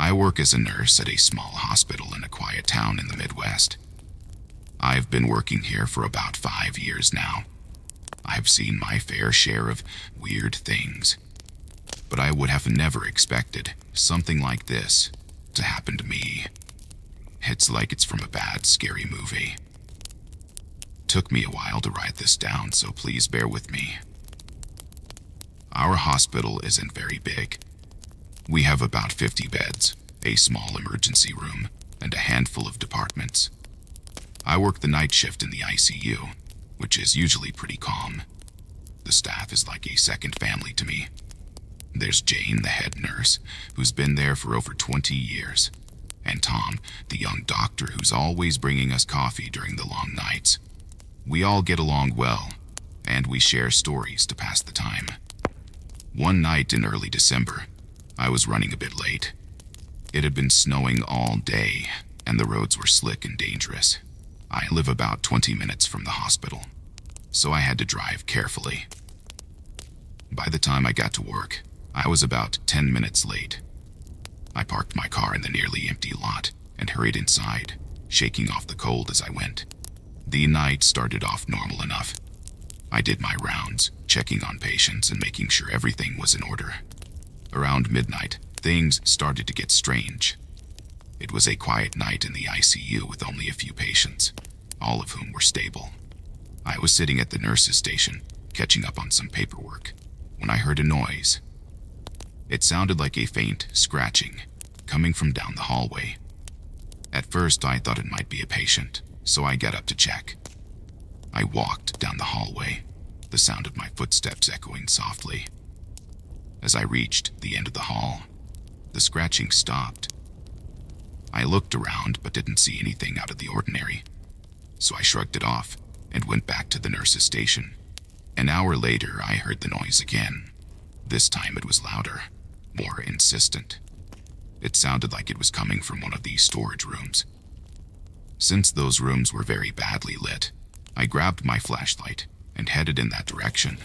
I work as a nurse at a small hospital in a quiet town in the Midwest. I've been working here for about 5 years now. I've seen my fair share of weird things, but I would have never expected something like this to happen to me. It's like it's from a bad, scary movie. Took me a while to write this down, so please bear with me. Our hospital isn't very big. We have about 50 beds, a small emergency room, and a handful of departments. I work the night shift in the ICU, which is usually pretty calm. The staff is like a second family to me. There's Jane, the head nurse, who's been there for over 20 years, and Tom, the young doctor who's always bringing us coffee during the long nights. We all get along well, and we share stories to pass the time. One night in early December, I was running a bit late. It had been snowing all day, and the roads were slick and dangerous. I live about 20 minutes from the hospital, so I had to drive carefully. By the time I got to work, I was about 10 minutes late. I parked my car in the nearly empty lot and hurried inside, shaking off the cold as I went. The night started off normal enough. I did my rounds, checking on patients and making sure everything was in order. Around midnight, things started to get strange. It was a quiet night in the ICU with only a few patients, all of whom were stable. I was sitting at the nurse's station, catching up on some paperwork, when I heard a noise. It sounded like a faint scratching, coming from down the hallway. At first, I thought it might be a patient, so I got up to check. I walked down the hallway, the sound of my footsteps echoing softly. As I reached the end of the hall, the scratching stopped. I looked around but didn't see anything out of the ordinary, so I shrugged it off and went back to the nurse's station. An hour later, I heard the noise again. This time it was louder, more insistent. It sounded like it was coming from one of these storage rooms. Since those rooms were very badly lit, I grabbed my flashlight and headed in that direction.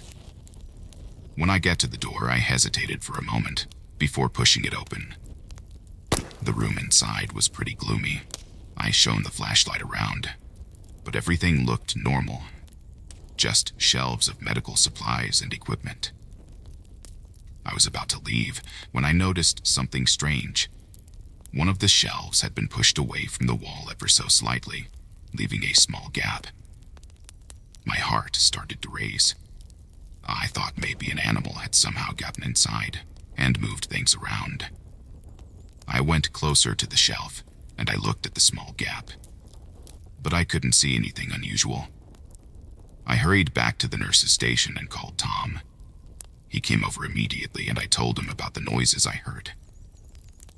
When I got to the door, I hesitated for a moment before pushing it open. The room inside was pretty gloomy. I shone the flashlight around, but everything looked normal. Just shelves of medical supplies and equipment. I was about to leave when I noticed something strange. One of the shelves had been pushed away from the wall ever so slightly, leaving a small gap. My heart started to race. I thought maybe an animal had somehow gotten inside and moved things around. I went closer to the shelf and I looked at the small gap, but I couldn't see anything unusual. I hurried back to the nurse's station and called Tom. He came over immediately and I told him about the noises I heard.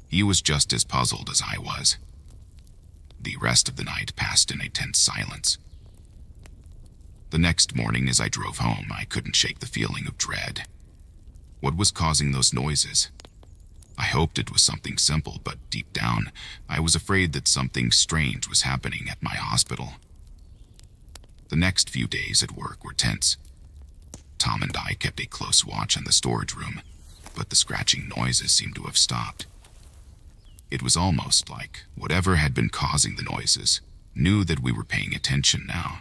He was just as puzzled as I was. The rest of the night passed in a tense silence. The next morning as I drove home, I couldn't shake the feeling of dread. What was causing those noises? I hoped it was something simple, but deep down, I was afraid that something strange was happening at my hospital. The next few days at work were tense. Tom and I kept a close watch on the storage room, but the scratching noises seemed to have stopped. It was almost like whatever had been causing the noises knew that we were paying attention now.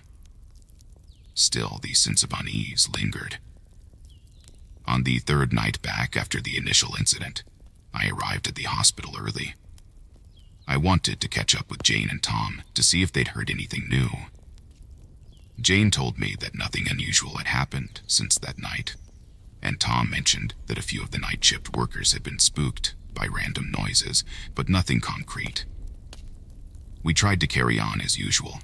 Still, the sense of unease lingered. On the third night back after the initial incident, I arrived at the hospital early. I wanted to catch up with Jane and Tom to see if they'd heard anything new. Jane told me that nothing unusual had happened since that night, and Tom mentioned that a few of the night shift workers had been spooked by random noises, but nothing concrete. We tried to carry on as usual,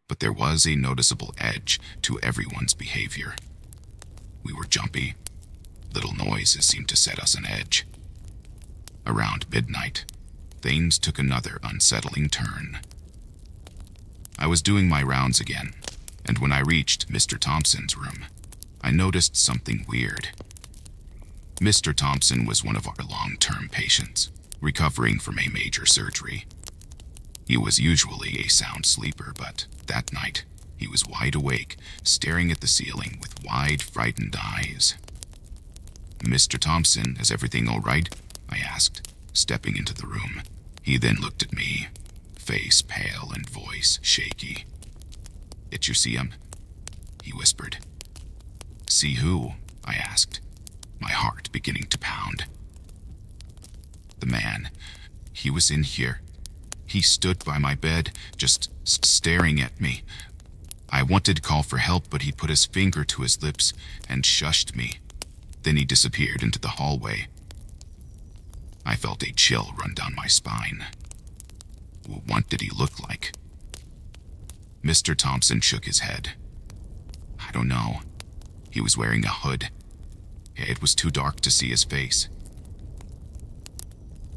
but there was a noticeable edge to everyone's behavior. We were jumpy. Little noises seemed to set us on edge. Around midnight, things took another unsettling turn. I was doing my rounds again, and when I reached Mr. Thompson's room, I noticed something weird. Mr. Thompson was one of our long-term patients, recovering from a major surgery. He was usually a sound sleeper, but that night, he was wide awake, staring at the ceiling with wide, frightened eyes. "Mr. Thompson, is everything all right?" I asked, stepping into the room. He then looked at me, face pale and voice shaky. "Did you see him?" he whispered. "See who?" I asked, my heart beginning to pound. "The man. He was in here. He stood by my bed, just staring at me. I wanted to call for help, but he put his finger to his lips and shushed me. Then he disappeared into the hallway." I felt a chill run down my spine. "What did he look like?" Mr. Thompson shook his head. "I don't know. He was wearing a hood. It was too dark to see his face."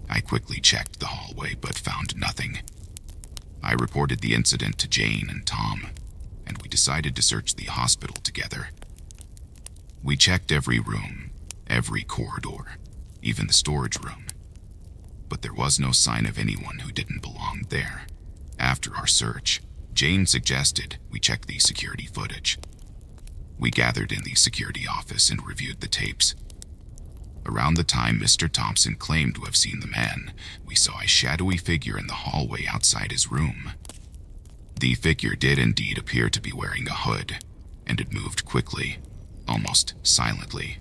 I quickly checked the hallway but found nothing. I reported the incident to Jane and Tom, and we decided to search the hospital together. We checked every room, every corridor, even the storage room. But there was no sign of anyone who didn't belong there. After our search, Jane suggested we check the security footage. We gathered in the security office and reviewed the tapes. Around the time Mr. Thompson claimed to have seen the man, we saw a shadowy figure in the hallway outside his room. The figure did indeed appear to be wearing a hood, and it moved quickly, almost silently.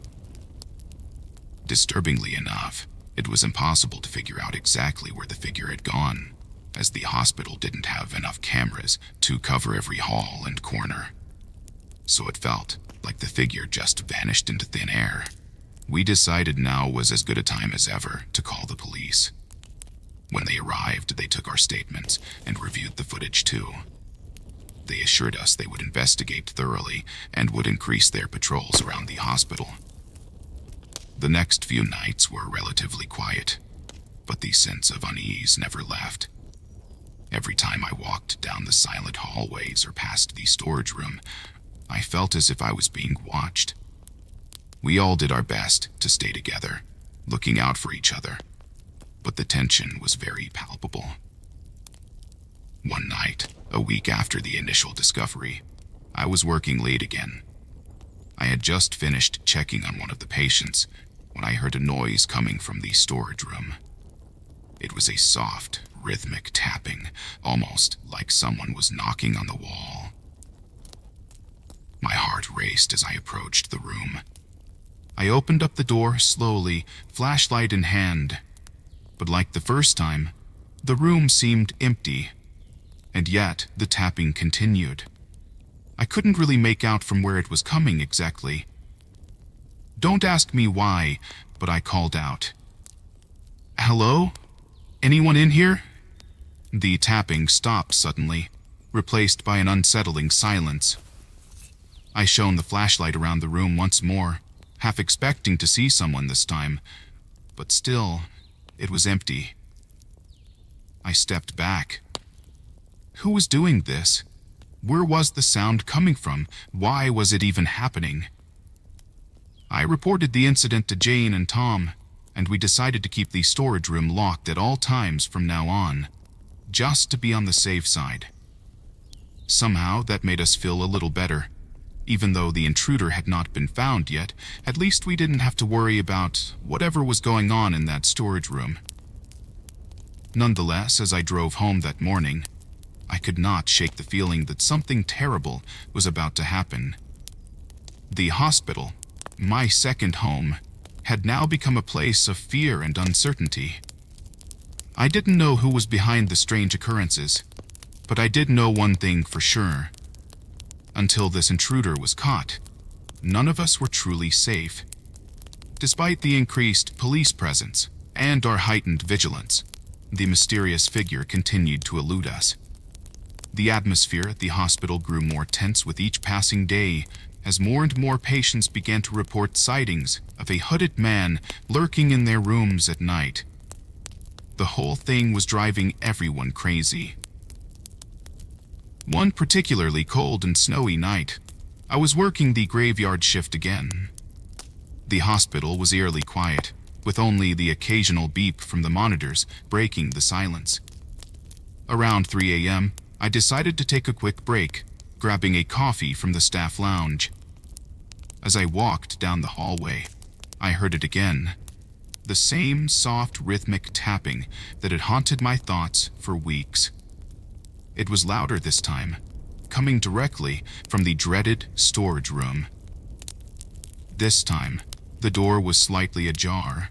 Disturbingly enough, it was impossible to figure out exactly where the figure had gone, as the hospital didn't have enough cameras to cover every hall and corner. So it felt like the figure just vanished into thin air. We decided now was as good a time as ever to call the police. When they arrived, they took our statements and reviewed the footage too. They assured us they would investigate thoroughly and would increase their patrols around the hospital. The next few nights were relatively quiet, but the sense of unease never left. Every time I walked down the silent hallways or past the storage room, I felt as if I was being watched. We all did our best to stay together, looking out for each other, but the tension was very palpable. One night, a week after the initial discovery, I was working late again. I had just finished checking on one of the patients when I heard a noise coming from the storage room. It was a soft, rhythmic tapping, almost like someone was knocking on the wall. My heart raced as I approached the room. I opened up the door slowly, flashlight in hand. But like the first time, the room seemed empty, and yet the tapping continued. I couldn't really make out from where it was coming exactly. Don't ask me why, but I called out, "Hello? Anyone in here?" The tapping stopped suddenly, replaced by an unsettling silence. I shone the flashlight around the room once more, half expecting to see someone this time, but still, it was empty. I stepped back. Who was doing this? Where was the sound coming from? Why was it even happening? I reported the incident to Jane and Tom, and we decided to keep the storage room locked at all times from now on, just to be on the safe side. Somehow, that made us feel a little better. Even though the intruder had not been found yet, at least we didn't have to worry about whatever was going on in that storage room. Nonetheless, as I drove home that morning, I could not shake the feeling that something terrible was about to happen. The hospital, my second home, had now become a place of fear and uncertainty. I didn't know who was behind the strange occurrences, but I did know one thing for sure. Until this intruder was caught, none of us were truly safe. Despite the increased police presence and our heightened vigilance, the mysterious figure continued to elude us. The atmosphere at the hospital grew more tense with each passing day, as more and more patients began to report sightings of a hooded man lurking in their rooms at night. The whole thing was driving everyone crazy. One particularly cold and snowy night, I was working the graveyard shift again. The hospital was eerily quiet, with only the occasional beep from the monitors breaking the silence. Around 3 a.m., I decided to take a quick break, grabbing a coffee from the staff lounge. As I walked down the hallway, I heard it again. the same soft rhythmic tapping that had haunted my thoughts for weeks. It was louder this time, coming directly from the dreaded storage room. This time, the door was slightly ajar.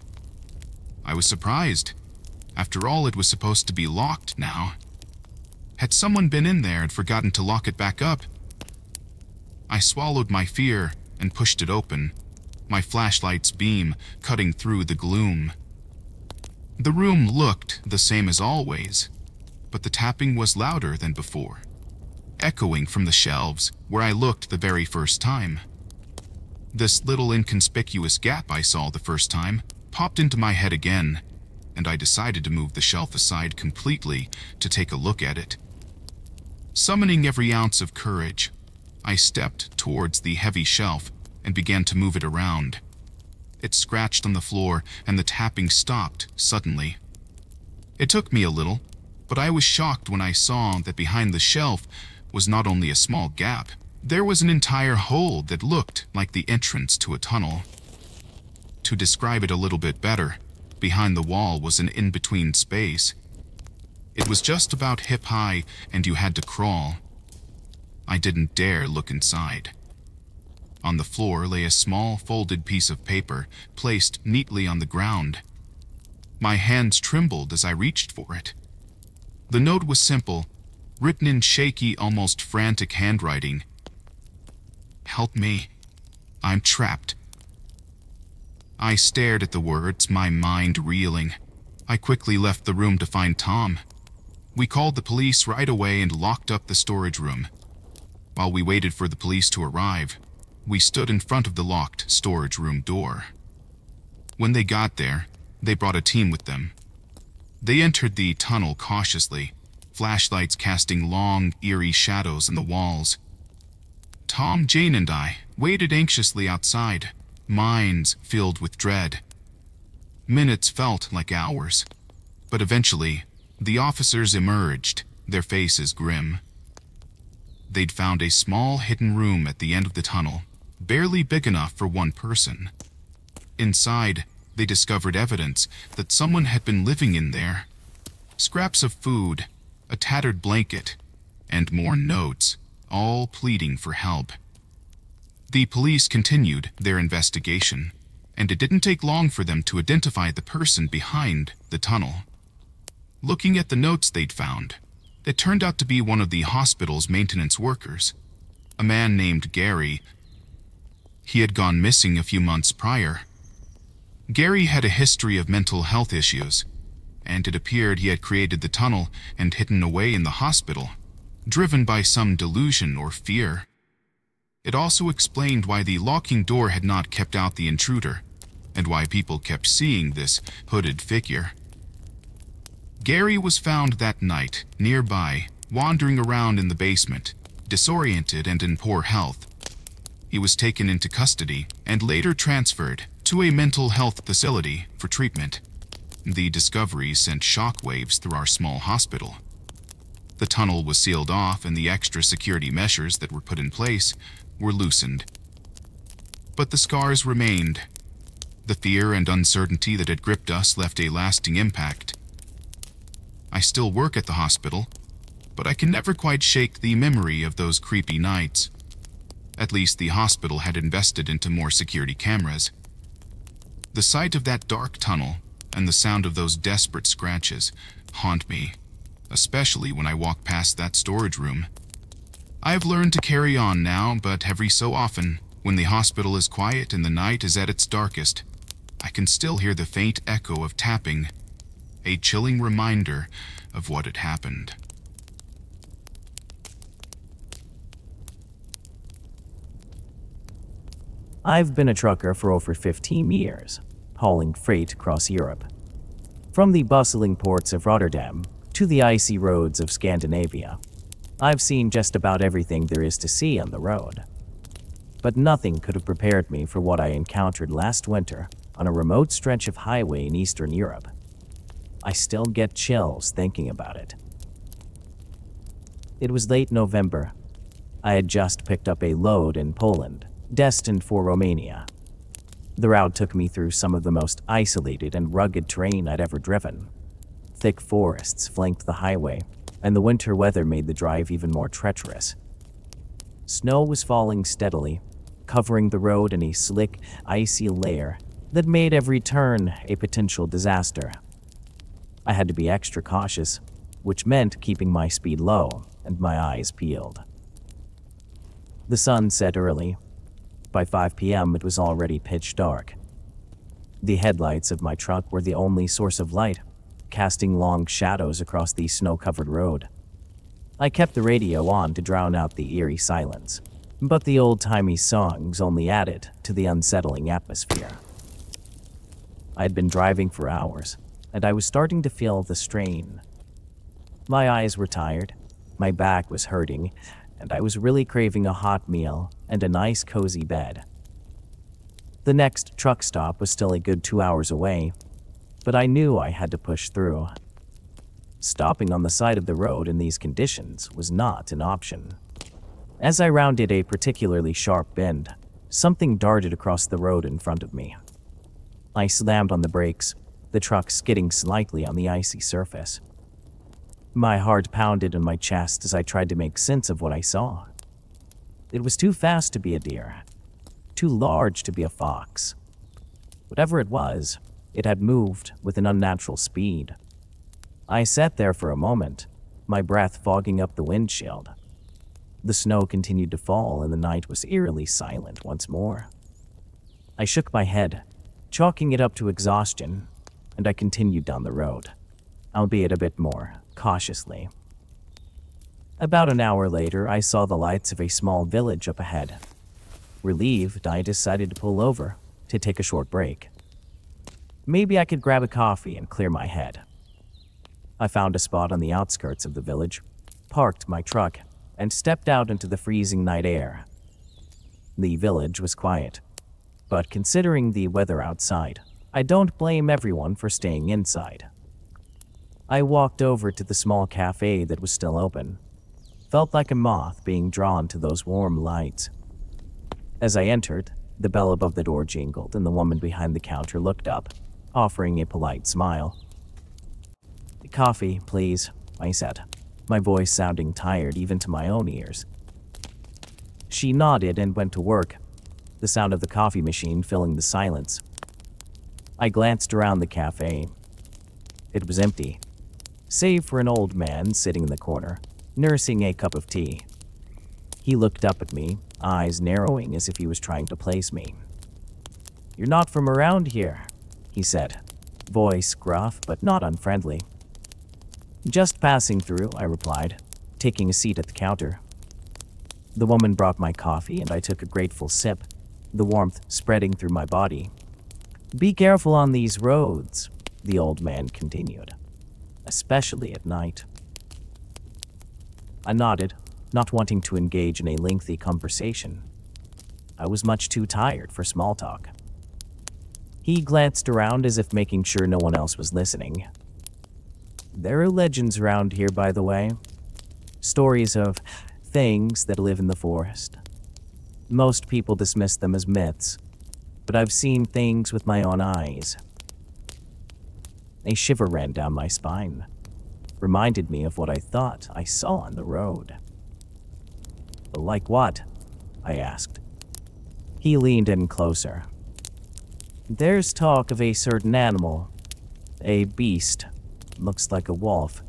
I was surprised. After all, it was supposed to be locked now. Had someone been in there and forgotten to lock it back up? I swallowed my fear and pushed it open, my flashlight's beam cutting through the gloom. The room looked the same as always, but the tapping was louder than before, echoing from the shelves where I looked the very first time. This little inconspicuous gap I saw the first time popped into my head again, and I decided to move the shelf aside completely to take a look at it. Summoning every ounce of courage, I stepped towards the heavy shelf and began to move it around. It scratched on the floor, and the tapping stopped suddenly. It took me a little, but I was shocked when I saw that behind the shelf was not only a small gap, there was an entire hole that looked like the entrance to a tunnel. To describe it a little bit better, behind the wall was an in-between space. It was just about hip-high, and you had to crawl. I didn't dare look inside. On the floor lay a small folded piece of paper, placed neatly on the ground. My hands trembled as I reached for it. The note was simple, written in shaky, almost frantic handwriting. "Help me. I'm trapped." I stared at the words, my mind reeling. I quickly left the room to find Tom. We called the police right away and locked up the storage room. While we waited for the police to arrive, we stood in front of the locked storage room door. When they got there, they brought a team with them. They entered the tunnel cautiously, flashlights casting long, eerie shadows on the walls. Tom, Jane, and I waited anxiously outside, minds filled with dread. Minutes felt like hours, but eventually, the officers emerged, their faces grim. They'd found a small hidden room at the end of the tunnel, barely big enough for one person. Inside, they discovered evidence that someone had been living in there. Scraps of food, a tattered blanket, and more notes, all pleading for help. The police continued their investigation, and it didn't take long for them to identify the person behind the tunnel. Looking at the notes they'd found, it turned out to be one of the hospital's maintenance workers, a man named Gary. He had gone missing a few months prior. Gary had a history of mental health issues, and it appeared he had created the tunnel and hidden away in the hospital, driven by some delusion or fear. It also explained why the locking door had not kept out the intruder, and why people kept seeing this hooded figure. Gary was found that night, nearby, wandering around in the basement, disoriented and in poor health. He was taken into custody and later transferred to a mental health facility for treatment. The discovery sent shockwaves through our small hospital. The tunnel was sealed off and the extra security measures that were put in place were loosened. But the scars remained. The fear and uncertainty that had gripped us left a lasting impact. I still work at the hospital, but I can never quite shake the memory of those creepy nights. At least the hospital had invested into more security cameras. The sight of that dark tunnel and the sound of those desperate scratches haunt me, especially when I walk past that storage room. I've learned to carry on now, but every so often, when the hospital is quiet and the night is at its darkest, I can still hear the faint echo of tapping, a chilling reminder of what had happened. I've been a trucker for over 15 years, hauling freight across Europe. From the bustling ports of Rotterdam to the icy roads of Scandinavia, I've seen just about everything there is to see on the road. But nothing could have prepared me for what I encountered last winter on a remote stretch of highway in Eastern Europe. I still get chills thinking about it. It was late November. I had just picked up a load in Poland, destined for Romania. The route took me through some of the most isolated and rugged terrain I'd ever driven. Thick forests flanked the highway, and the winter weather made the drive even more treacherous. Snow was falling steadily, covering the road in a slick, icy layer that made every turn a potential disaster. I had to be extra cautious, which meant keeping my speed low and my eyes peeled. The sun set early. By 5 p.m., it was already pitch dark. The headlights of my truck were the only source of light, casting long shadows across the snow-covered road. I kept the radio on to drown out the eerie silence, but the old-timey songs only added to the unsettling atmosphere. I had been driving for hours, and I was starting to feel the strain. My eyes were tired, my back was hurting, and I was really craving a hot meal and a nice cozy bed. The next truck stop was still a good 2 hours away, but I knew I had to push through. Stopping on the side of the road in these conditions was not an option. As I rounded a particularly sharp bend, something darted across the road in front of me. I slammed on the brakes, the truck skidding slightly on the icy surface. My heart pounded in my chest as I tried to make sense of what I saw. It was too fast to be a deer, too large to be a fox. Whatever it was, it had moved with an unnatural speed. I sat there for a moment, my breath fogging up the windshield. The snow continued to fall and the night was eerily silent once more. I shook my head, chalking it up to exhaustion, and I continued down the road, albeit a bit more cautiously. About an hour later, I saw the lights of a small village up ahead. Relieved, I decided to pull over to take a short break. Maybe I could grab a coffee and clear my head. I found a spot on the outskirts of the village, parked my truck, and stepped out into the freezing night air. The village was quiet, but considering the weather outside, I don't blame everyone for staying inside. I walked over to the small cafe that was still open. Felt like a moth being drawn to those warm lights. As I entered, the bell above the door jingled and the woman behind the counter looked up, offering a polite smile. "Coffee, please," I said, my voice sounding tired even to my own ears. She nodded and went to work, the sound of the coffee machine filling the silence. I glanced around the cafe. It was empty, save for an old man sitting in the corner, nursing a cup of tea. He looked up at me, eyes narrowing as if he was trying to place me. "You're not from around here," he said, voice gruff but not unfriendly. "Just passing through," I replied, taking a seat at the counter. The woman brought my coffee and I took a grateful sip, the warmth spreading through my body. "Be careful on these roads," the old man continued, "especially at night." I nodded, not wanting to engage in a lengthy conversation. I was much too tired for small talk. He glanced around as if making sure no one else was listening. "There are legends around here, by the way. Stories of things that live in the forest. Most people dismiss them as myths, but I've seen things with my own eyes." A shiver ran down my spine, reminded me of what I thought I saw on the road. "Like what?" I asked. He leaned in closer. "There's talk of a certain animal, a beast, looks like a wolf.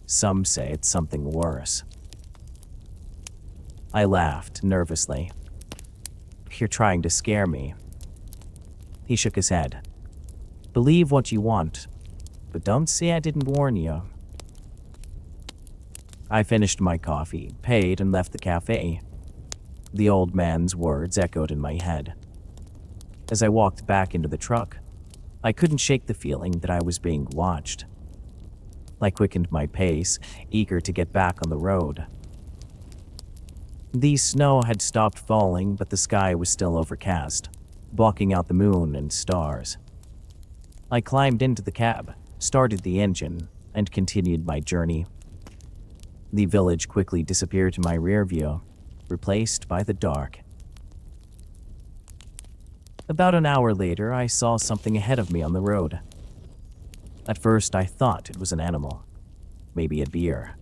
Some say it's something worse." I laughed nervously. "You're trying to scare me." He shook his head. "Believe what you want, but don't say I didn't warn you." I finished my coffee, paid, and left the cafe. The old man's words echoed in my head. As I walked back into the truck, I couldn't shake the feeling that I was being watched. I quickened my pace, eager to get back on the road. The snow had stopped falling, but the sky was still overcast, blocking out the moon and stars. I climbed into the cab, started the engine, and continued my journey. The village quickly disappeared in my rear view, replaced by the dark. About an hour later, I saw something ahead of me on the road. At first, I thought it was an animal, maybe a deer.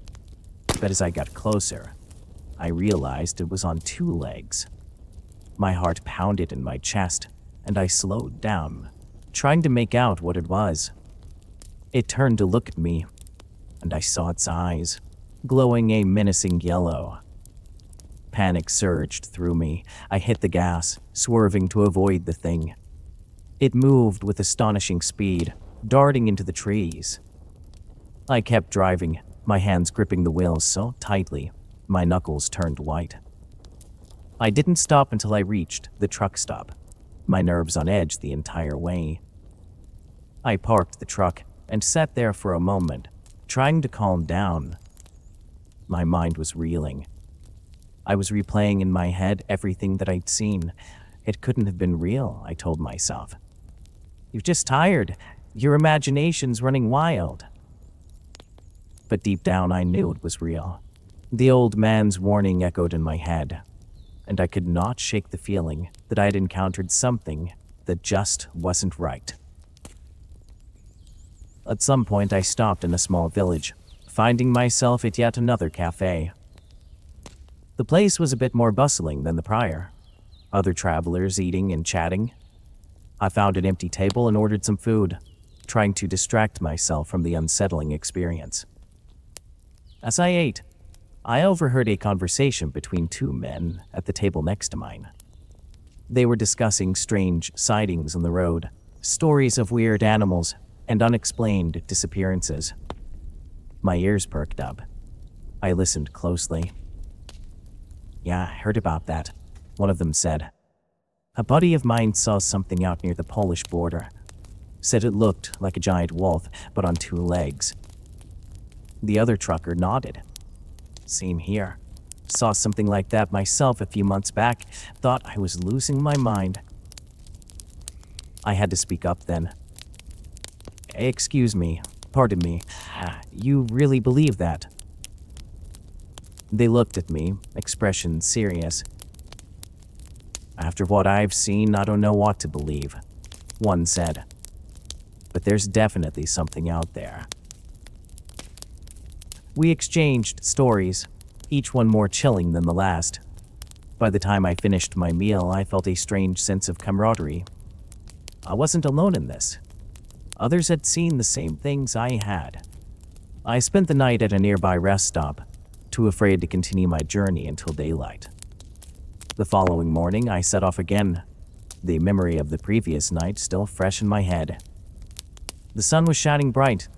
But as I got closer, I realized it was on two legs. My heart pounded in my chest, and I slowed down, trying to make out what it was. It turned to look at me, and I saw its eyes, glowing a menacing yellow. Panic surged through me. I hit the gas, swerving to avoid the thing. It moved with astonishing speed, darting into the trees. I kept driving, my hands gripping the wheels so tightly, my knuckles turned white. I didn't stop until I reached the truck stop, my nerves on edge the entire way. I parked the truck and sat there for a moment, trying to calm down. My mind was reeling. I was replaying in my head everything that I'd seen. It couldn't have been real, I told myself. You're just tired. Your imagination's running wild. But deep down, I knew it was real. The old man's warning echoed in my head, and I could not shake the feeling that I had encountered something that just wasn't right. At some point, I stopped in a small village, finding myself at yet another cafe. The place was a bit more bustling than the prior. Other travelers eating and chatting. I found an empty table and ordered some food, trying to distract myself from the unsettling experience. As I ate, I overheard a conversation between two men at the table next to mine. They were discussing strange sightings on the road, stories of weird animals, and unexplained disappearances. My ears perked up. I listened closely. Yeah, I heard about that, one of them said. A buddy of mine saw something out near the Polish border. Said it looked like a giant wolf, but on two legs. The other trucker nodded. Same here. Saw something like that myself a few months back. Thought I was losing my mind. I had to speak up then. Excuse me, pardon me. You really believe that? They looked at me, expression serious. After what I've seen, I don't know what to believe, one said. But there's definitely something out there. We exchanged stories, each one more chilling than the last. By the time I finished my meal, I felt a strange sense of camaraderie. I wasn't alone in this. Others had seen the same things I had. I spent the night at a nearby rest stop, too afraid to continue my journey until daylight. The following morning, I set off again, the memory of the previous night still fresh in my head. The sun was shining bright.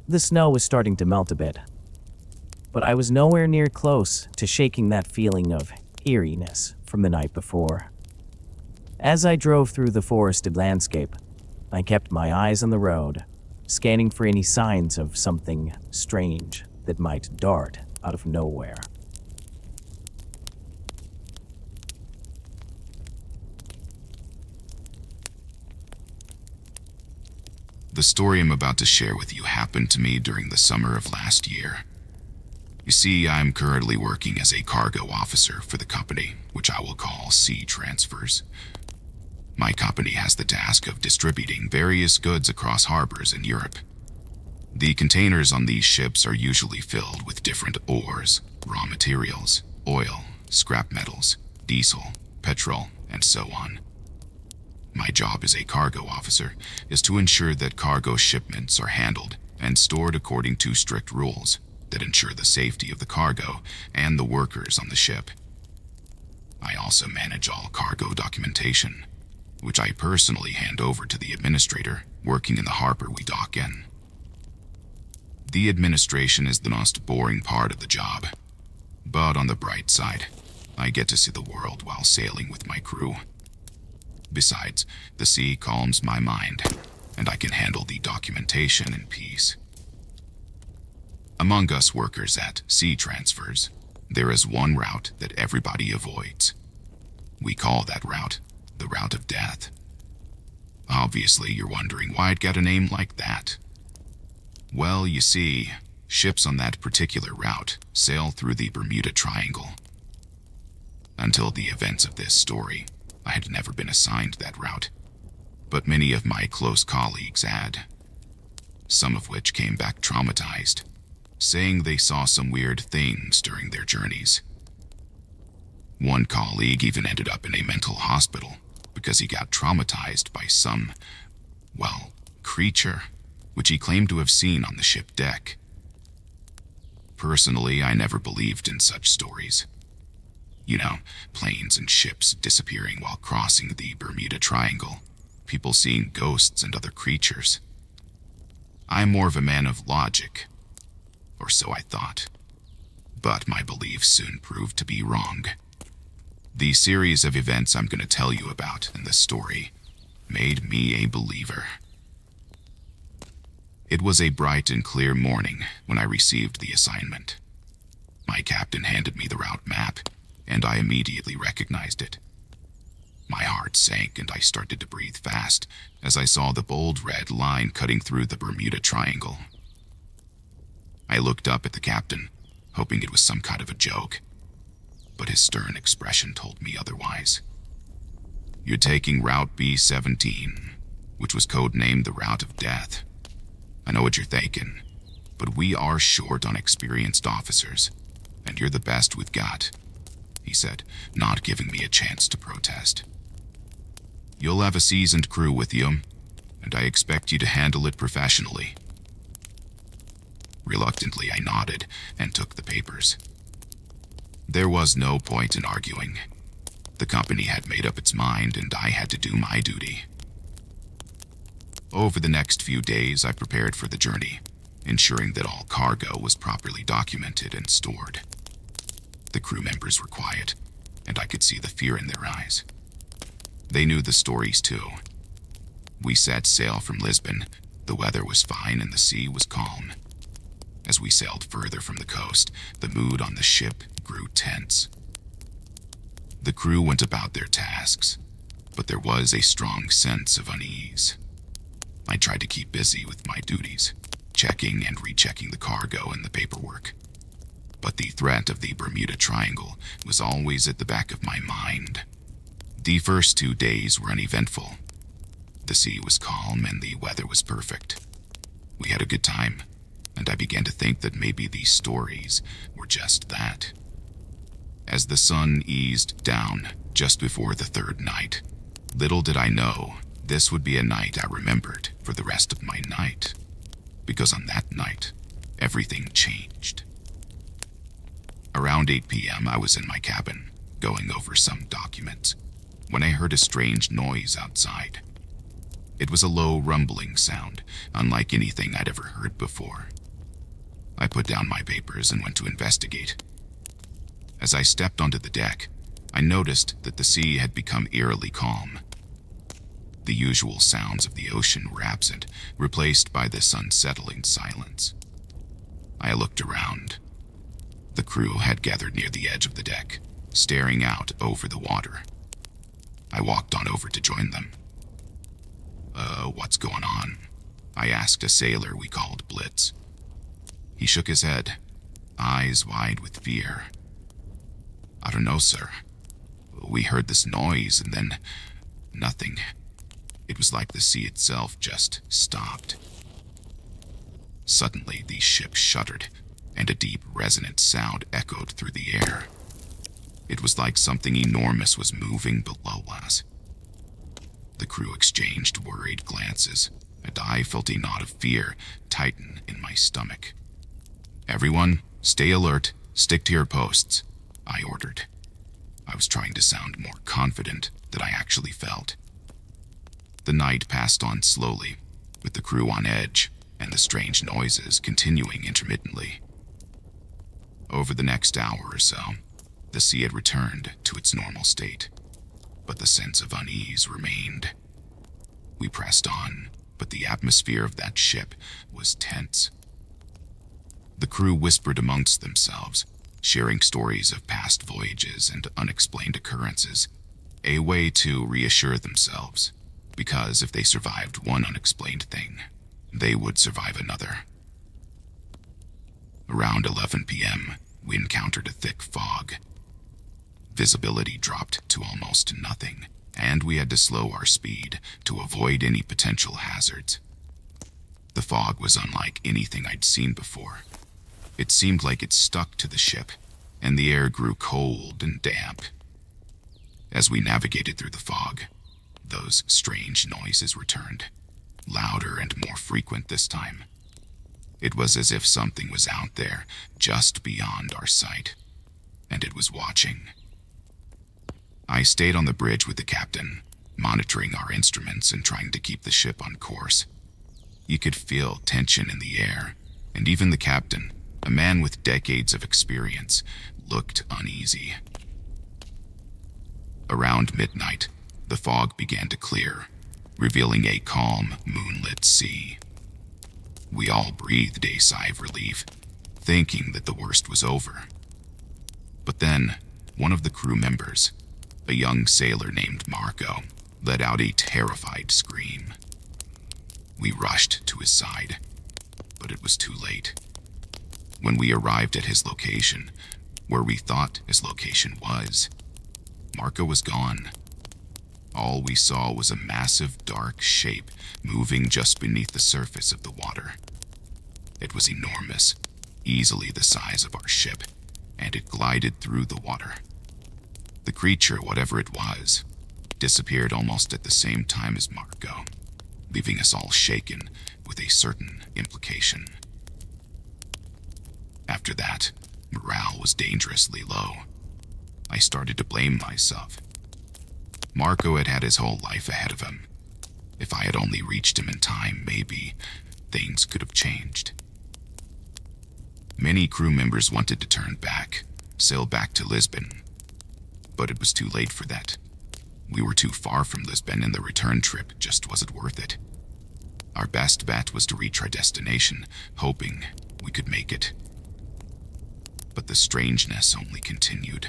The snow was starting to melt a bit. But I was nowhere near close to shaking that feeling of eeriness from the night before. As I drove through the forested landscape, I kept my eyes on the road, scanning for any signs of something strange that might dart out of nowhere. The story I'm about to share with you happened to me during the summer of last year. You see, I'm currently working as a cargo officer for the company, which I will call Sea Transfers. My company has the task of distributing various goods across harbors in Europe. The containers on these ships are usually filled with different ores, raw materials, oil, scrap metals, diesel, petrol, and so on. My job as a cargo officer is to ensure that cargo shipments are handled and stored according to strict rules that ensure the safety of the cargo and the workers on the ship. I also manage all cargo documentation, which I personally hand over to the administrator working in the harbor we dock in. The administration is the most boring part of the job, but on the bright side, I get to see the world while sailing with my crew. Besides, the sea calms my mind, and I can handle the documentation in peace. Among us workers at Sea Transfers, there is one route that everybody avoids. We call that route the route of death. Obviously, you're wondering why it got a name like that. Well, you see, ships on that particular route sail through the Bermuda Triangle. Until the events of this story, I had never been assigned that route, but many of my close colleagues had, some of which came back traumatized, saying they saw some weird things during their journeys. One colleague even ended up in a mental hospital because he got traumatized by some, well, creature, which he claimed to have seen on the ship deck. Personally, I never believed in such stories. You know, planes and ships disappearing while crossing the Bermuda Triangle, people seeing ghosts and other creatures. I'm more of a man of logic, or so I thought. But my beliefs soon proved to be wrong. The series of events I'm going to tell you about in this story made me a believer. It was a bright and clear morning when I received the assignment. My captain handed me the route map, and I immediately recognized it. My heart sank and I started to breathe fast as I saw the bold red line cutting through the Bermuda Triangle. I looked up at the captain, hoping it was some kind of a joke, but his stern expression told me otherwise. You're taking Route B-17, which was codenamed the Route of Death. I know what you're thinking, but we are short on experienced officers, and you're the best we've got, he said, not giving me a chance to protest. You'll have a seasoned crew with you, and I expect you to handle it professionally. Reluctantly, I nodded and took the papers. There was no point in arguing. The company had made up its mind, and I had to do my duty. Over the next few days, I prepared for the journey, ensuring that all cargo was properly documented and stored. The crew members were quiet, and I could see the fear in their eyes. They knew the stories too. We set sail from Lisbon. The weather was fine and the sea was calm. As we sailed further from the coast, the mood on the ship grew tense. The crew went about their tasks, but there was a strong sense of unease. I tried to keep busy with my duties, checking and rechecking the cargo and the paperwork. But the threat of the Bermuda Triangle was always at the back of my mind. The first 2 days were uneventful. The sea was calm and the weather was perfect. We had a good time, and I began to think that maybe these stories were just that. As the sun eased down just before the third night, little did I know this would be a night I remembered for the rest of my night, because on that night, everything changed. Around 8 p.m., I was in my cabin, going over some documents, when I heard a strange noise outside. It was a low rumbling sound, unlike anything I'd ever heard before. I put down my papers and went to investigate. As I stepped onto the deck, I noticed that the sea had become eerily calm. The usual sounds of the ocean were absent, replaced by this unsettling silence. I looked around. The crew had gathered near the edge of the deck, staring out over the water. I walked on over to join them. What's going on?" I asked a sailor we called Blitz. He shook his head, eyes wide with fear. "I don't know, sir. We heard this noise and then nothing. It was like the sea itself just stopped." Suddenly, the ship shuddered, and a deep, resonant sound echoed through the air. It was like something enormous was moving below us. The crew exchanged worried glances, and I felt a knot of fear tighten in my stomach. "Everyone, stay alert, stick to your posts," I ordered. I was trying to sound more confident than I actually felt. The night passed on slowly, with the crew on edge and the strange noises continuing intermittently. Over the next hour or so, the sea had returned to its normal state, but the sense of unease remained. We pressed on, but the atmosphere of that ship was tense. The crew whispered amongst themselves, sharing stories of past voyages and unexplained occurrences, a way to reassure themselves, because if they survived one unexplained thing, they would survive another. Around 11 p.m., we encountered a thick fog. Visibility dropped to almost nothing, and we had to slow our speed to avoid any potential hazards. The fog was unlike anything I'd seen before. It seemed like it stuck to the ship, and the air grew cold and damp. As we navigated through the fog, those strange noises returned, louder and more frequent this time. It was as if something was out there, just beyond our sight, and it was watching. I stayed on the bridge with the captain, monitoring our instruments and trying to keep the ship on course. You could feel tension in the air, and even the captain, a man with decades of experience, looked uneasy. Around midnight, the fog began to clear, revealing a calm, moonlit sea. We all breathed a sigh of relief, thinking that the worst was over. But then, one of the crew members, a young sailor named Marco, let out a terrified scream. We rushed to his side, but it was too late. When we arrived at his location, where we thought his location was, Marco was gone. All we saw was a massive dark shape moving just beneath the surface of the water. It was enormous, easily the size of our ship, and it glided through the water. The creature, whatever it was, disappeared almost at the same time as Marco, leaving us all shaken with a certain implication. After that, morale was dangerously low. I started to blame myself. Marco had had his whole life ahead of him. If I had only reached him in time, maybe things could have changed. Many crew members wanted to turn back, sail back to Lisbon. But it was too late for that. We were too far from Lisbon and the return trip just wasn't worth it. Our best bet was to reach our destination, hoping we could make it. But the strangeness only continued.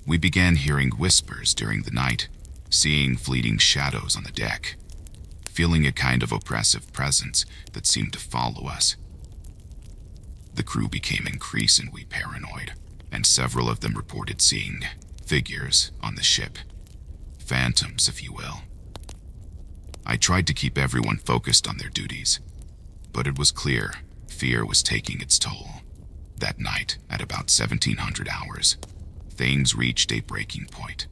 We began hearing whispers during the night, seeing fleeting shadows on the deck, feeling a kind of oppressive presence that seemed to follow us. The crew became increasingly paranoid, and several of them reported seeing figures on the ship. Phantoms, if you will. I tried to keep everyone focused on their duties, but it was clear fear was taking its toll. That night, at about 1700 hours, things reached a breaking point.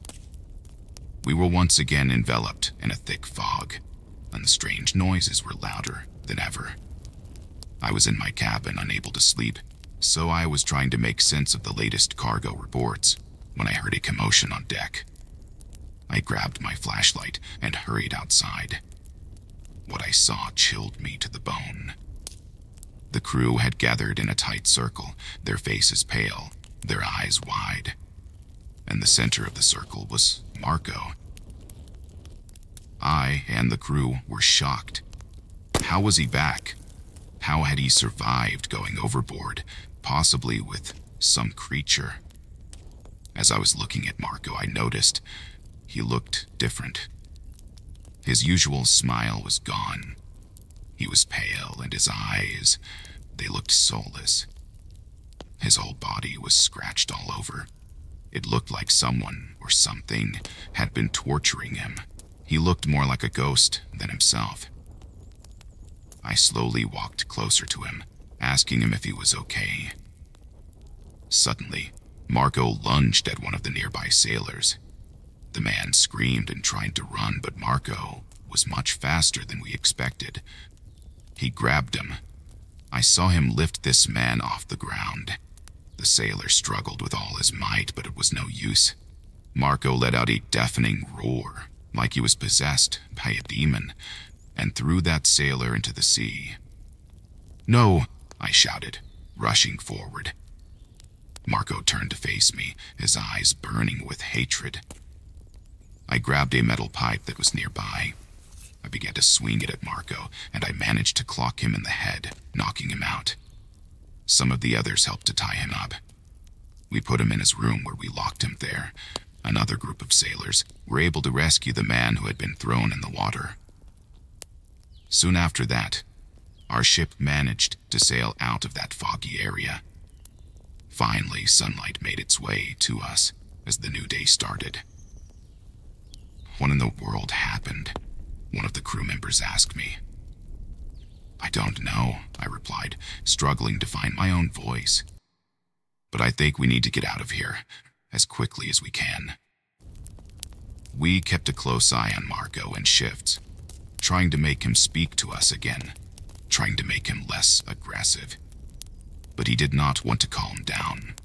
We were once again enveloped in a thick fog, and the strange noises were louder than ever. I was in my cabin, unable to sleep, so I was trying to make sense of the latest cargo reports when I heard a commotion on deck. I grabbed my flashlight and hurried outside. What I saw chilled me to the bone. The crew had gathered in a tight circle, their faces pale, their eyes wide. And the center of the circle was Marco. I and the crew were shocked. How was he back? How had he survived going overboard, possibly with some creature? As I was looking at Marco, I noticed he looked different. His usual smile was gone. He was pale, and his eyes, they looked soulless. His whole body was scratched all over. It looked like someone or something had been torturing him. He looked more like a ghost than himself. I slowly walked closer to him, asking him if he was okay. Suddenly, Marco lunged at one of the nearby sailors. The man screamed and tried to run, but Marco was much faster than we expected. He grabbed him. I saw him lift this man off the ground. The sailor struggled with all his might, but it was no use. Marco let out a deafening roar, like he was possessed by a demon, and threw that sailor into the sea. "No!" I shouted, rushing forward. Marco turned to face me, his eyes burning with hatred. I grabbed a metal pipe that was nearby. I began to swing it at Marco, and I managed to clock him in the head, knocking him out. Some of the others helped to tie him up. We put him in his room where we locked him there. Another group of sailors were able to rescue the man who had been thrown in the water. Soon after that, our ship managed to sail out of that foggy area. Finally, sunlight made its way to us as the new day started. what in the world happened? One of the crew members asked me. I don't know, I replied, struggling to find my own voice. But I think we need to get out of here as quickly as we can. We kept a close eye on Marco and shifts, trying to make him speak to us again, trying to make him less aggressive. But he did not want to calm down.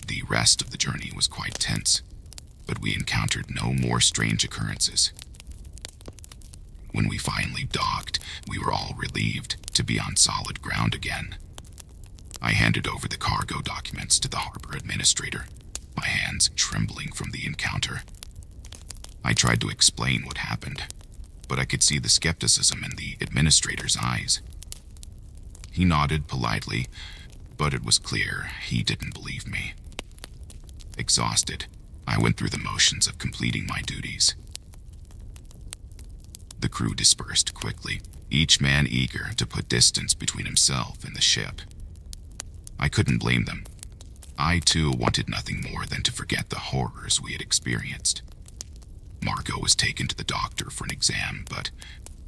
The rest of the journey was quite tense, but we encountered no more strange occurrences. When we finally docked, we were all relieved to be on solid ground again. I handed over the cargo documents to the harbor administrator, my hands trembling from the encounter. I tried to explain what happened, but I could see the skepticism in the administrator's eyes. He nodded politely, but it was clear he didn't believe me. Exhausted, I went through the motions of completing my duties. The crew dispersed quickly, each man eager to put distance between himself and the ship. I couldn't blame them. I, too, wanted nothing more than to forget the horrors we had experienced. Marco was taken to the doctor for an exam, but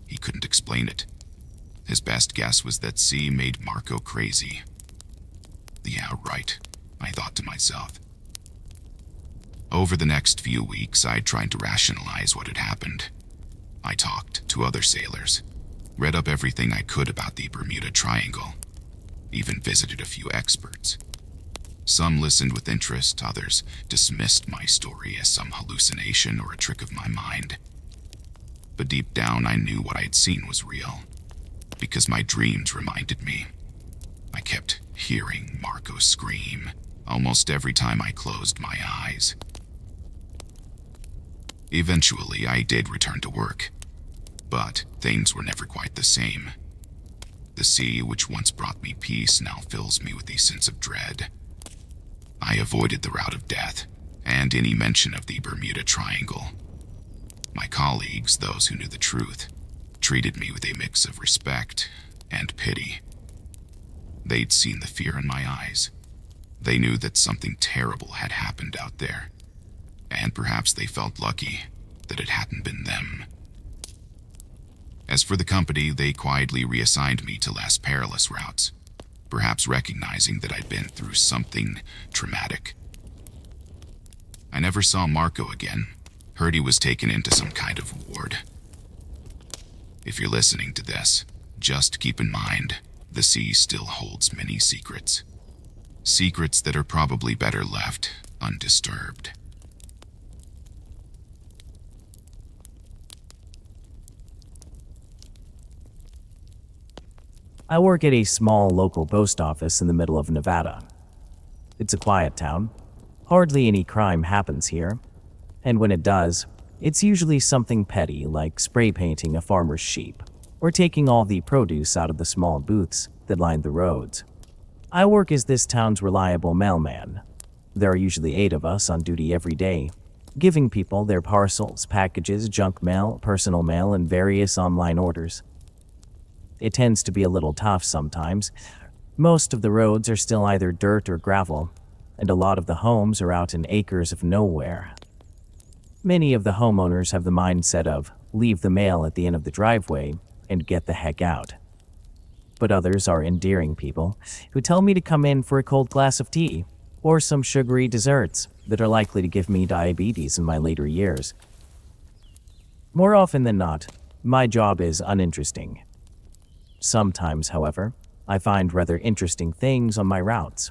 he couldn't explain it. His best guess was that C made Marco crazy. Yeah, right, I thought to myself. Over the next few weeks, I tried to rationalize what had happened. I talked to other sailors, read up everything I could about the Bermuda Triangle, even visited a few experts. Some listened with interest, others dismissed my story as some hallucination or a trick of my mind. But deep down, I knew what I had seen was real, because my dreams reminded me. I kept hearing Marco scream almost every time I closed my eyes. Eventually, I did return to work, but things were never quite the same. The sea, which once brought me peace, now fills me with a sense of dread. I avoided the route of death and any mention of the Bermuda Triangle. My colleagues, those who knew the truth, treated me with a mix of respect and pity. They'd seen the fear in my eyes. They knew that something terrible had happened out there, and perhaps they felt lucky that it hadn't been them. As for the company, they quietly reassigned me to less perilous routes, perhaps recognizing that I'd been through something traumatic. I never saw Marco again. Heard he was taken into some kind of ward. If you're listening to this, just keep in mind, the sea still holds many secrets. Secrets that are probably better left undisturbed. I work at a small local post office in the middle of Nevada. It's a quiet town. Hardly any crime happens here. And when it does, it's usually something petty like spray painting a farmer's sheep or taking all the produce out of the small booths that line the roads. I work as this town's reliable mailman. There are usually 8 of us on duty every day, giving people their parcels, packages, junk mail, personal mail, and various online orders. It tends to be a little tough sometimes. Most of the roads are still either dirt or gravel, and a lot of the homes are out in acres of nowhere. Many of the homeowners have the mindset of leave the mail at the end of the driveway and get the heck out. But others are endearing people who tell me to come in for a cold glass of tea or some sugary desserts that are likely to give me diabetes in my later years. More often than not, my job is uninteresting. Sometimes, however, I find rather interesting things on my routes.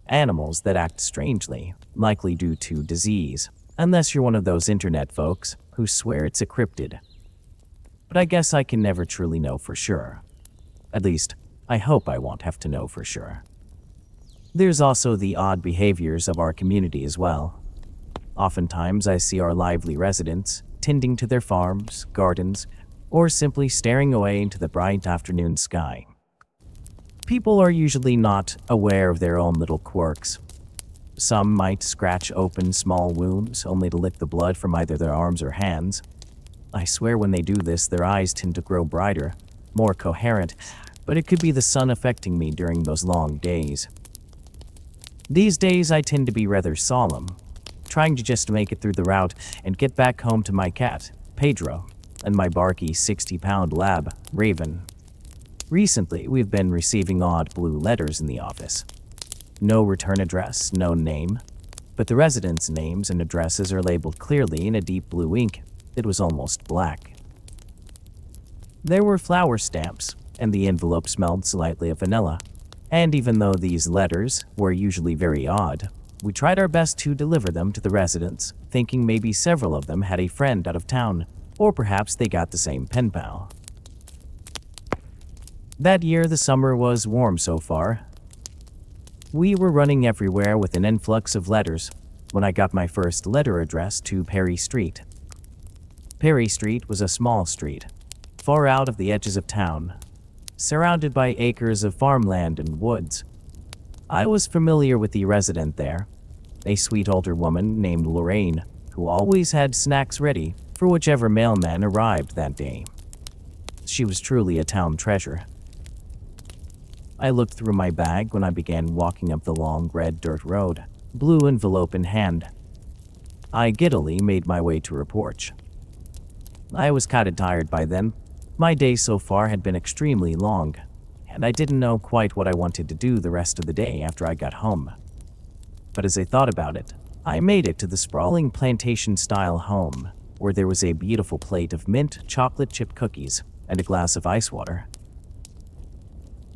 Animals that act strangely, likely due to disease, unless you're one of those internet folks who swear it's a cryptid. But I guess I can never truly know for sure. At least, I hope I won't have to know for sure. There's also the odd behaviors of our community as well. Oftentimes, I see our lively residents tending to their farms, gardens, or simply staring away into the bright afternoon sky. People are usually not aware of their own little quirks. Some might scratch open small wounds only to lick the blood from either their arms or hands. I swear when they do this, their eyes tend to grow brighter, more coherent, but it could be the sun affecting me during those long days. These days I tend to be rather solemn, trying to just make it through the route and get back home to my cat, Pedro, and my barky 60-pound lab, Raven. Recently, we've been receiving odd blue letters in the office. No return address, no name, but the residents' names and addresses are labeled clearly in a deep blue ink that was almost black. There were flower stamps, and the envelope smelled slightly of vanilla. And even though these letters were usually very odd, we tried our best to deliver them to the residents, thinking maybe several of them had a friend out of town, or perhaps they got the same pen pal. That year, the summer was warm so far. We were running everywhere with an influx of letters when I got my first letter address to Perry Street. Perry Street was a small street, far out of the edges of town, surrounded by acres of farmland and woods. I was familiar with the resident there, a sweet older woman named Lorraine, who always had snacks ready for whichever mailman arrived that day. She was truly a town treasure. I looked through my bag when I began walking up the long red dirt road, blue envelope in hand. I giddily made my way to her porch. I was kinda tired by then. My day so far had been extremely long, and I didn't know quite what I wanted to do the rest of the day after I got home. But as I thought about it, I made it to the sprawling plantation-style home, where there was a beautiful plate of mint chocolate chip cookies and a glass of ice water.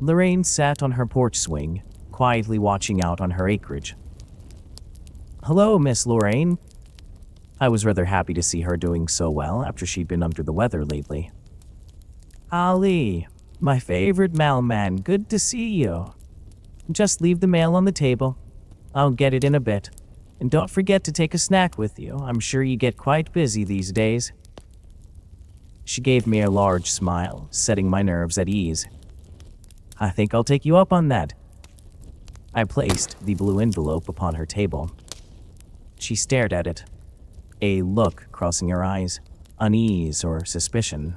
Lorraine sat on her porch swing, quietly watching out on her acreage. "Hello, Miss Lorraine." I was rather happy to see her doing so well after she'd been under the weather lately. "Ali, my favorite mailman, good to see you. Just leave the mail on the table. I'll get it in a bit. And don't forget to take a snack with you. I'm sure you get quite busy these days." She gave me a large smile, setting my nerves at ease. "I think I'll take you up on that." I placed the blue envelope upon her table. She stared at it, a look crossing her eyes, unease or suspicion,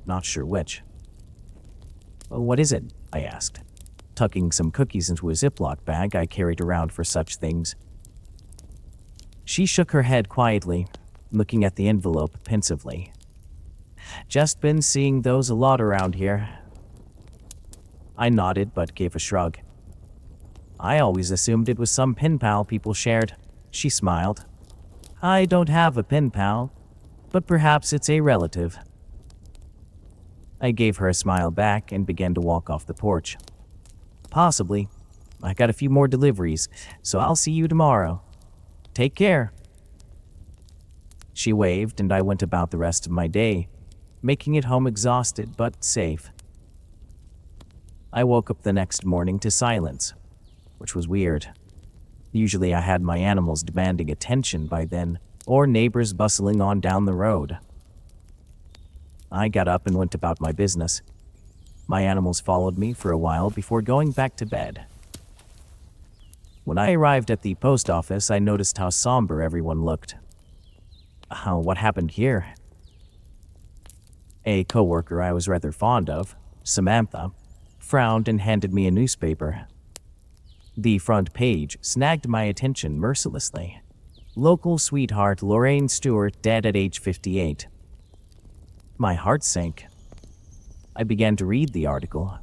not sure which. "What is it?" I asked, tucking some cookies into a Ziploc bag I carried around for such things. She shook her head quietly, looking at the envelope pensively. "Just been seeing those a lot around here." I nodded but gave a shrug. "I always assumed it was some pen pal people shared." She smiled. "I don't have a pen pal, but perhaps it's a relative." I gave her a smile back and began to walk off the porch. "Possibly. I got a few more deliveries, so I'll see you tomorrow. Take care." She waved and I went about the rest of my day, making it home exhausted but safe. I woke up the next morning to silence, which was weird. Usually I had my animals demanding attention by then, or neighbors bustling on down the road. I got up and went about my business. My animals followed me for a while before going back to bed. When I arrived at the post office, I noticed how somber everyone looked. What happened here? A coworker I was rather fond of, Samantha, frowned and handed me a newspaper. The front page snagged my attention mercilessly. Local sweetheart Lorraine Stewart dead at age 58. My heart sank. I began to read the article.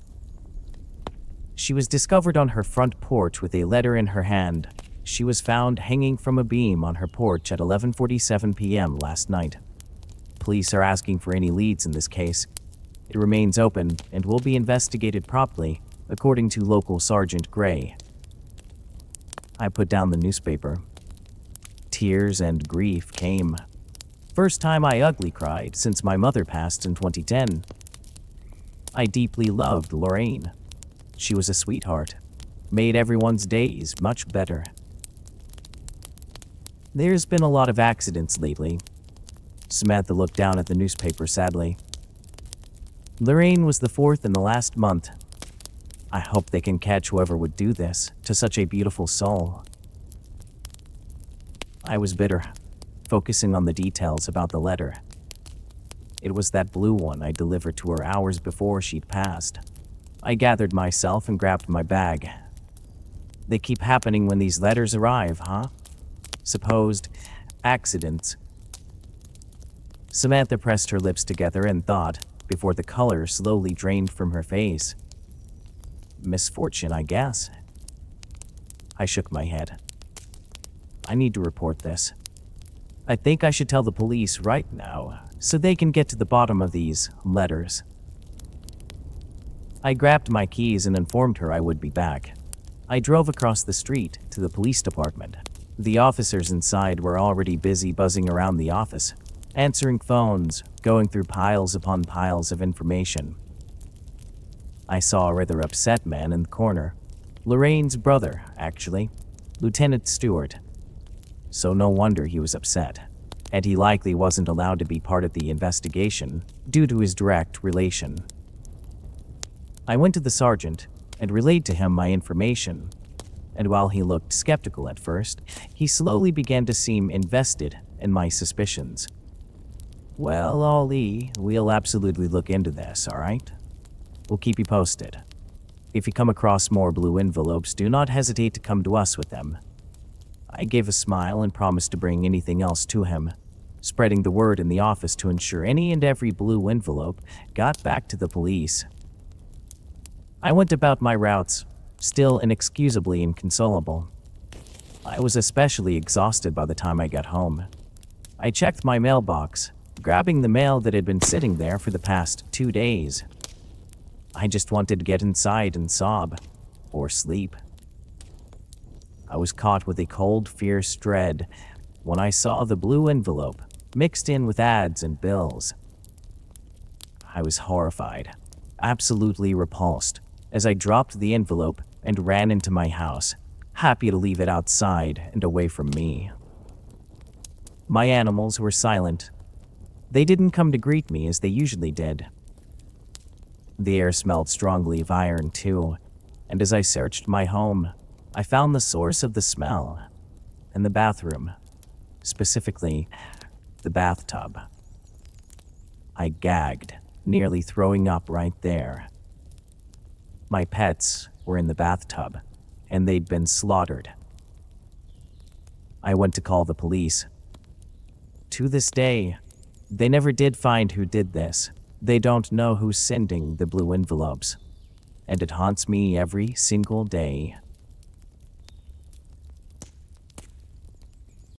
She was discovered on her front porch with a letter in her hand. She was found hanging from a beam on her porch at 11:47 p.m. last night. Police are asking for any leads in this case. It remains open and will be investigated promptly, according to local Sergeant Gray. I put down the newspaper. Tears and grief came. First time I ugly cried since my mother passed in 2010. I deeply loved Lorraine. She was a sweetheart, made everyone's days much better. There's been a lot of accidents lately. Samantha looked down at the newspaper sadly. Lorraine was the fourth in the last month. I hope they can catch whoever would do this to such a beautiful soul. I was bitter, focusing on the details about the letter. It was that blue one I delivered to her hours before she'd passed. I gathered myself and grabbed my bag. They keep happening when these letters arrive, huh? supposed accidents. Samantha pressed her lips together and thought, before the color slowly drained from her face. Misfortune, I guess. I shook my head. I need to report this. I think I should tell the police right now, so they can get to the bottom of these letters. I grabbed my keys and informed her I would be back. I drove across the street to the police department. The officers inside were already busy buzzing around the office, answering phones, going through piles upon piles of information. I saw a rather upset man in the corner. Lorraine's brother, actually. Lieutenant Stewart. So no wonder he was upset. And he likely wasn't allowed to be part of the investigation due to his direct relation. I went to the sergeant and relayed to him my information. And while he looked skeptical at first, he slowly began to seem invested in my suspicions. Well, Ollie, we'll absolutely look into this, alright? We'll keep you posted. If you come across more blue envelopes, do not hesitate to come to us with them. I gave a smile and promised to bring anything else to him, spreading the word in the office to ensure any and every blue envelope got back to the police. I went about my routes, still inexcusably inconsolable. I was especially exhausted by the time I got home. I checked my mailbox, grabbing the mail that had been sitting there for the past 2 days. I just wanted to get inside and sob, or sleep. I was caught with a cold, fierce dread when I saw the blue envelope mixed in with ads and bills. I was horrified, absolutely repulsed, as I dropped the envelope and ran into my house, happy to leave it outside and away from me. My animals were silent. They didn't come to greet me as they usually did. The air smelled strongly of iron, too, and as I searched my home, I found the source of the smell in the bathroom, specifically the bathtub. I gagged, nearly throwing up right there. My pets were in the bathtub, and they'd been slaughtered. I went to call the police. To this day, they never did find who did this. They don't know who's sending the blue envelopes, and it haunts me every single day.